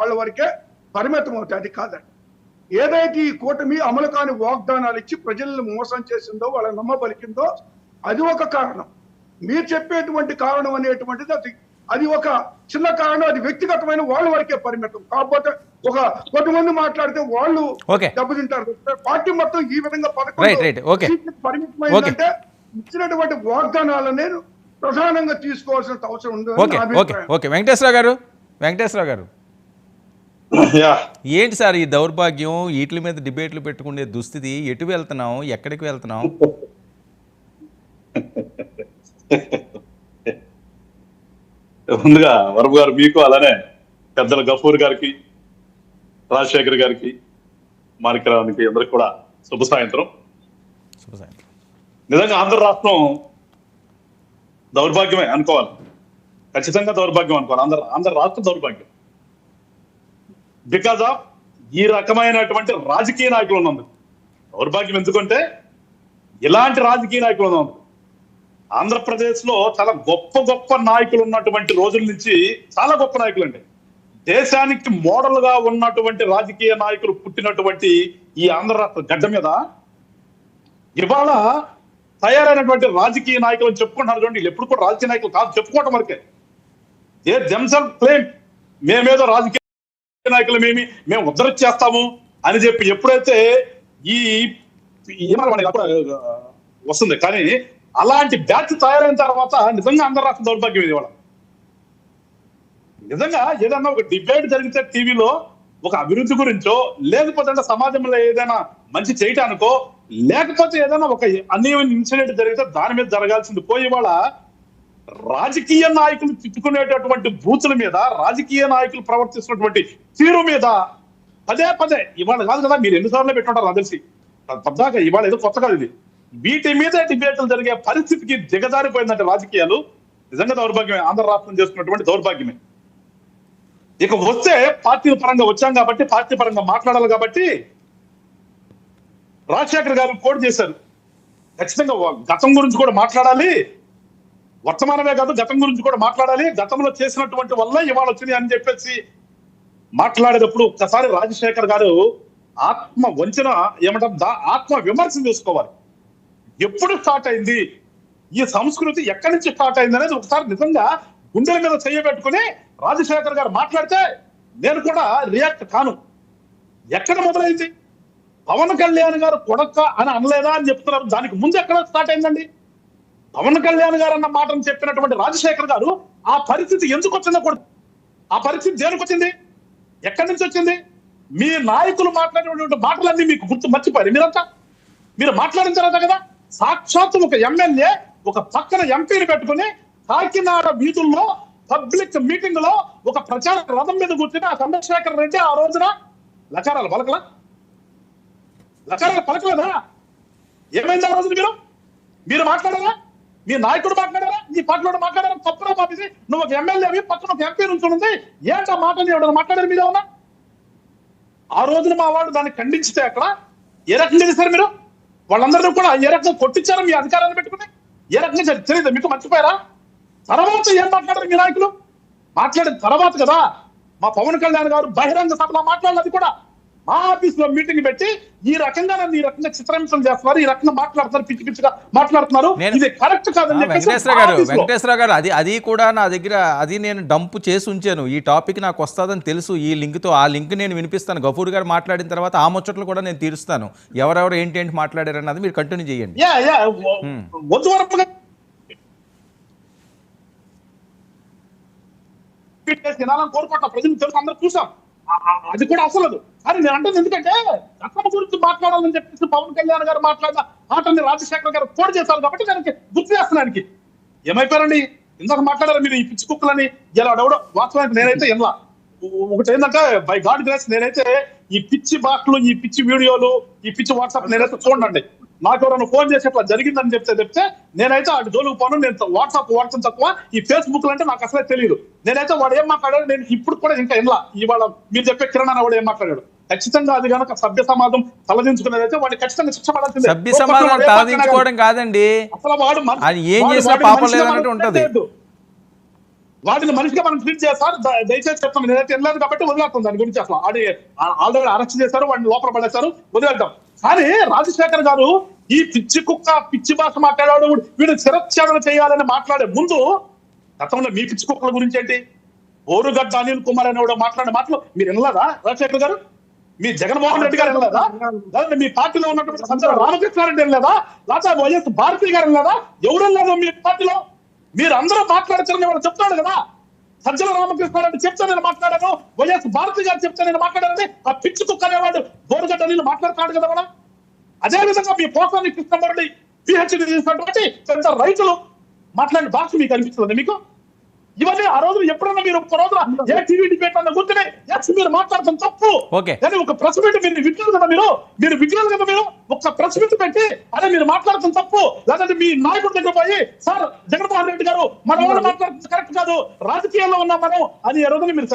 వాళ్ళ వరకే పరిమితం అవుతాయి. అది కాదండి. ఏదైతే ఈ కూటమి అమలు కాని వాగ్దానాలు ఇచ్చి ప్రజలను మోసం చేసిందో, వాళ్ళ నమ్మబలికిందో అది ఒక కారణం. మీరు చెప్పేటువంటి కారణం అనేటువంటిది అది ఒక చిన్న కారణం. అది వ్యక్తిగతమైన వాళ్ళ వరకే పరిమితం. కాకపోతే ఒక కొంతమంది మాట్లాడితే వాళ్ళు దెబ్బతింటారు. పార్టీ మొత్తం ఈ విధంగా పరిమితమైందంటే ఇచ్చినటువంటి వాగ్దానాలనే ప్రధానంగా తీసుకోవాల్సిన అవసరం ఉంది. వెంకటేశ్వరరావు గారు ఏంటి సార్ ఈ దౌర్భాగ్యం? వీటి మీద డిబేట్లు పెట్టుకునే దుస్థితి? ఎటు వెళ్తున్నాం, ఎక్కడికి వెళ్తున్నాం? ముందుగా వరపు గారు మీకు, అలానే పెద్దల గఫూర్ గారికి, రాజశేఖర్ గారికి, మాణిక్యరావుకి అందరికి కూడా శుభ సాయంత్రం. నిజంగా ఆంధ్ర రాష్ట్రం దౌర్భాగ్యమే అనుకోవాలి, ఖచ్చితంగా దౌర్భాగ్యం అనుకోవాలి. ఆంధ్ర రాష్ట్రం దౌర్భాగ్యం బికాజ్ ఆఫ్ ఈ రకమైనటువంటి రాజకీయ నాయకులు ఉన్నందుకు. దౌర్భాగ్యం ఎందుకంటే ఇలాంటి రాజకీయ నాయకులు ఉన్నందుకు. ఆంధ్రప్రదేశ్ లో చాలా గొప్ప గొప్ప నాయకులు ఉన్నటువంటి రోజుల నుంచి, చాలా గొప్ప నాయకులు అండి, దేశానికి మోడల్ గా ఉన్నటువంటి రాజకీయ నాయకులు పుట్టినటువంటి ఈ ఆంధ్ర రాష్ట్ర గడ్డ మీద ఇవాళ తయారైనటువంటి రాజకీయ నాయకులు చెప్పుకుంటున్నారు చూడండి. ఎప్పుడు కూడా రాజకీయ నాయకులు కాదు, చెప్పుకోవటం వరకే. ఏ దెమ్సెల్ఫ్ క్లెయిమ్ మేమేదో రాజకీయ నాయకులు మేము ఉద్ధరించేస్తాము అని చెప్పి ఎప్పుడైతే ఈ వస్తుంది. కానీ అలాంటి బ్యాచ్ తయారైన తర్వాత నిజంగా ఆంధ్ర రాష్ట్ర దౌర్భాగ్యం ఇది. ఇవాళ నిజంగా ఏదన్నా ఒక డిబేట్ జరిగితే టీవీలో ఒక అభివృద్ధి గురించో, లేకపోతే సమాజంలో ఏదైనా మంచి చేయటానికో, లేకపోతే ఏదైనా ఒక అన్యాయం ఇన్సిడెంట్ జరిగితే దాని మీద జరగాల్సింది పోయి ఇవాళ రాజకీయ నాయకులు తిట్టుకునేటటువంటి బూతుల మీద, రాజకీయ నాయకులు ప్రవర్తిస్తున్నటువంటి తీరు మీద పదే పదే, ఇవాళ కాదు కదా, మీరు ఎన్నిసార్లు పెట్టుకుంటారు నాకు తెలిసి, పద్దాక ఇవాళ ఏదో కొత్త కాదు ఇది, వీటి మీద డిబేట్లు జరిగే పరిస్థితికి దిగజారిపోయిందంటే రాజకీయాలు నిజంగా దౌర్భాగ్యమే. ఆంధ్ర రాష్ట్రం చేస్తున్నటువంటి దౌర్భాగ్యమే. ఇక వస్తే పార్టీల పరంగా వచ్చాం కాబట్టి, పార్టీ పరంగా మాట్లాడాలి కాబట్టి రాజశేఖర్ గారు కోడ్ చేశారు. ఖచ్చితంగా గతం గురించి కూడా మాట్లాడాలి, వర్తమానమే కాదు గతం గురించి కూడా మాట్లాడాలి. గతంలో చేసినటువంటి వల్ల ఇవాళ వచ్చింది అని చెప్పేసి మాట్లాడేటప్పుడు ఒక్కసారి రాజశేఖర్ గారు ఆత్మ వంచన ఏమంటారు, ఆత్మ విమర్శ చేసుకోవాలి. ఎప్పుడు స్టార్ట్ అయింది ఈ సంస్కృతి, ఎక్కడి నుంచి స్టార్ట్ అయింది అనేది ఒకసారి నిజంగా గుండెల మీద చేయబెట్టుకుని రాజశేఖర్ గారు మాట్లాడితే నేను కూడా రియాక్ట్ కాను. ఎక్కడ మొదలైంది? పవన్ కళ్యాణ్ గారు కొడక్క అని అనలేదా అని చెప్తున్నారు. దానికి ముందు ఎక్కడ స్టార్ట్ అయిందండి? పవన్ కళ్యాణ్ గారు అన్న మాటను చెప్పినటువంటి రాజశేఖర్ గారు ఆ పరిస్థితి ఎందుకు వచ్చిందో కూడా, ఆ పరిస్థితి దేనికి వచ్చింది, ఎక్కడి నుంచి వచ్చింది? మీ నాయకులు మాట్లాడినటువంటి మాటలన్నీ మీకు గుర్తు మర్చిపోయారు మీరంతా. మీరు మాట్లాడిన తర్వాత కదా సాక్షాత్తు ఒక ఎమ్మెల్యే ఒక పక్కన ఎంపీని పెట్టుకుని కాకినాడ వీధుల్లో పబ్లిక్ మీటింగ్ లో ఒక ప్రచార రథం మీద కూర్చుని ఆ చంద్రశేఖర్ రెడ్డి ఆ రోజున లకారాలు పలకలేదా? ఏమైంది ఆ రోజున? మీరు మాట్లాడారా? మీ నాయకుడు మాట్లాడారా? మీ పార్టీలో మాట్లాడారా? తప్పులో పంపించి నువ్వు ఒక ఎమ్మెల్యేవి, పక్కన ఒక ఎంపీ నుంచి ఉంది, ఏంటా మాటని ఎవరైనా మాట్లాడారు మీద ఉన్నా? ఆ రోజున మా వాడు దాన్ని ఖండించితే అక్కడ ఏ రకంగా చేశారు మీరు? వాళ్ళందరినీ కూడా ఏ రకంగా కొట్టించారు మీ అధికారాన్ని పెట్టుకుని? ఏ రకంగా తెలియదు మీకు? మర్చిపోయారా? తర్వాత ఏం మాట్లాడారు మీ నాయకులు? మాట్లాడిన తర్వాత కదా మా పవన్ కళ్యాణ్ గారు బహిరంగ సభలో మాట్లాడినది కూడా మా ఆఫీస్ లో మీటింగ్ పెట్టి ఈ రకంగా నన్ను ఈ రకంగా చిత్రహింసలు చేస్తున్నారు, ఈ రకంగా మాట్లాడుతున్నారు, పిచ్చి పిచ్చిగా మాట్లాడుతున్నారు, ఇది కరెక్ట్ కాదని వెంకటేశ్వర గారు అది కూడా నా దగ్గర అది నేను డంప్ చేసి ఉంచాను. ఈ టాపిక్ నాకు వస్తుందని తెలుసు. ఈ లింక్ తో ఆ లింక్ నేను వినిపిస్తాను. గఫూర్ గారు మాట్లాడిన తర్వాత ఆ ముచ్చట్లు కూడా నేను తీరుస్తాను. ఎవరెవరు ఏంటి మాట్లాడారని అది మీరు కంటిన్యూ చేయండి. కోరుకుంటా, ప్రజలు తెలుసు, అందరూ చూసాం. అది కూడా అసలు కానీ నేను అంటే ఎందుకంటే గతం గురించి మాట్లాడాలని చెప్పేసి పవన్ కళ్యాణ్ గారు మాట్లాడిన మాటల్ని రాజశేఖర్ గారు కోడ్ చేశారు కాబట్టి దానికి గుర్తు చేస్తున్నానికి ఏమైపోయారండి? ఇందాక మాట్లాడారు మీరు ఈ పిచ్చి కుక్కలని ఇలా ఎవడో. వాస్తవానికి నేనైతే ఇలా ఒకటి ఏంటంటే బై గాడ్ గ్రేస్ నేనైతే ఈ పిచ్చి బాట్లు, ఈ పిచ్చి వీడియోలు, ఈ పిచ్చి వాట్సాప్ నేనైతే చూడండి. నాకు ఎవరైనా ఫోన్ చేసి అట్లా జరిగిందని చెప్తే నేనైతే అటు జోలికి పోను. నేను వాట్సాప్ వాడటం తక్కువ, ఈ ఫేస్బుక్ అంటే నాకు అసలే తెలియదు. నేనైతే వాడు ఏం మాట్లాడాడు నేను ఇప్పుడు కూడా ఇంకా ఇలా ఇవాళ మీరు చెప్పే కిరణ్ వాడు ఏం మాట్లాడాడు ఖచ్చితంగా అది కనుక సభ్య సమాజం తలదించుకునేదైతే వాడిని ఖచ్చితంగా శిక్ష పడాల్సిందే. సభ్య సమాజం తలదించుకోవడం కాదండి, అసలు వాడు ఏం చేసినా పాపం లేదన్నట్టు ఉంటది. వాటిని మనిషిగా మనం ట్రీట్ చేస్తారు. దయచేసి చెప్తాం, నేనైతే వెళ్ళలేదు కాబట్టి వదిలేస్తాం దాని గురించి. అసలు ఆల్రెడీ అరెస్ట్ చేశారు, వాడిని లోపల పడేశారు, వదిలేద్దాం. కానీ రాజశేఖర్ గారు ఈ పిచ్చి కుక్క పిచ్చి భాష మాట్లాడాడు, వీడు శిరచ్ఛేదన చేయాలని మాట్లాడే ముందు గతంలో మీ పిచ్చి కుక్కల గురించి ఏంటి, ఓరుగడ్డ అనిల్ కుమార్ అనేవాడు మాట్లాడే మాటలు మీరు వినలేదా రాజశేఖర్ గారు? మీ జగన్మోహన్ రెడ్డి గారు వినలేదా? లేదంటే మీ పార్టీలో ఉన్నటువంటి సంచలన రామకృష్ణారెడ్డి వినలేదా? లేకపోతే వైఎస్ భారతి గారు వినలేదా? ఎవరు వినలేదు మీ పార్టీలో? మీరు అందరూ మాట్లాడతారని వాళ్ళు చెప్తాడు కదా. సజ్జల రామకృష్ణారెడ్డి చెప్తే నేను మాట్లాడాను, వైఎస్ భారతి గారు చెప్తే నేను మాట్లాడాలని ఆ పిచ్చి కుక్క అనేవాడు బోరుగడ్డ నీళ్ళు మాట్లాడుతున్నాడు కదా మనం. అదే విధంగా మీ పోసాని కృష్ణమరెడ్డి పిహెచ్డి చేసినటువంటి పెద్ద రైతులు మాట్లాడిన భాష మీకు అనిపిస్తుంది మీకు? ఇవన్నీ ఆ రోజు ఎప్పుడన్నా మీరు ఒక రోజున ఏ టీవీ డిబేట్ అన్న గుర్తునే మీరు మాట్లాడటం తప్పు. కానీ ఒక ప్రెస్ మీట్ మీరు విగ్రహాలు కదా, మీరు విగ్రహాలు కదా, మీరు ఒక ప్రెస్ మీట్ పెట్టి అదే మీరు మాట్లాడటం తప్పు. లేదంటే మీ నాయకుడి దగ్గర పోయి సార్ జగన్మోహన్ రెడ్డి గారు మన వాళ్ళు మాట్లాడుతుంది కరెక్ట్ కాదు, రాజకీయాల్లో ఉన్నాం మనం అని ఎరుగని మీరు